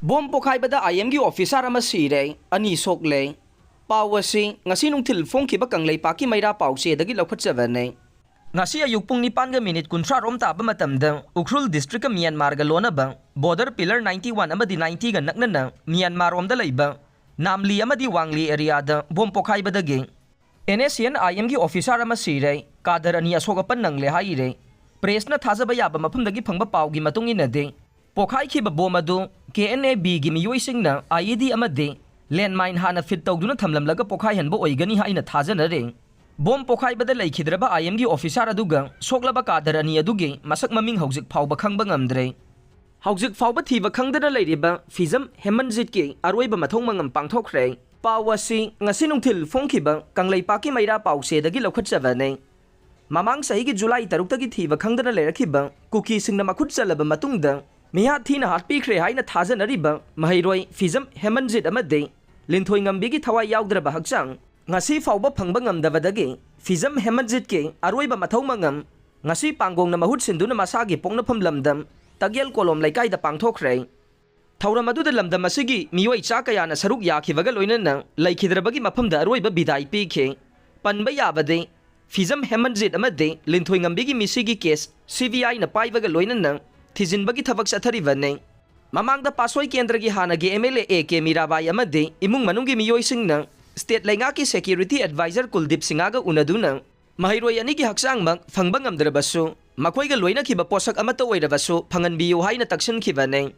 Bom Pokhaibada IMG officer ama sire ani Sokle Pawasi ngasi nungthil phongkhiba kanglei paki maira pause dagi lokhatchabane ngasi ayuk pung 9 minute kunthra rom taba matamda Ukhrul district Myanmar ga lonaba border pillar 91 amadi 90 ga naknana Myanmar romda leiba namli amadi wangli area da bom Pokhaibada ge NSN IMG officer ama sire kadar ani asogapan nangle haire press na thajaba yaba mafamdagi phangba pawgi matungina de Pokhai ki bom adu KNAB gi miyoisingna IED amade landmine hana fit tawduna thamlamlaga pokhai hanbo oigani haina thajanare bom Pokhaibada leikhidraba IMG officer aduga soklaba kadar ani adugi masak maming Houjik Faoba khangba ngamdre Houjik Faoba Thiba Khangdana Leiriba Phijam Hemanjit ki Aroiba Mathou Mangam Pangthokhre pawasi ngasi nungthil phongkhiba kanglei paki maira pause dagi lokhatchabane mamang sahi gi July 3 tagi Thiba Khangdana leirakhiba kuki singna makhut chalaba matungda Miha thina hatpikre haina thajanariba mahairoi Phijam Hemanjit amade linthoi ngambigi thawai yaudraba hakchang ngasi Faoba phangba ngamdabadagi Phijam Hemanjit ke Aroiba Mathou Mangam ngasi panggongna mahut sinduna masagi pongnapam lamdam tagyal kolom laikai da Pangthokhre thauram aduda lamdam asigi miyoi chakayana saruk yakhibaga loinana laikhidrabagi mafamda Aroiba bidai pikhe panba yabade Phijam Hemanjit amade linthoi ngambigi misigi case CVI na paibaga loinana Thijinbagi thabak satharibanne mamangda pasoi kendragi hanagi MLA AK Mirabai amade imung manunggi miyoisingna state laingaki security advisor Kuldip Singaga unaduna mahairoi ani gi haksang mak phangbang amdrabasu makoiga loina khiba posak amata oirabasu phanganbiyu haina taksin khibane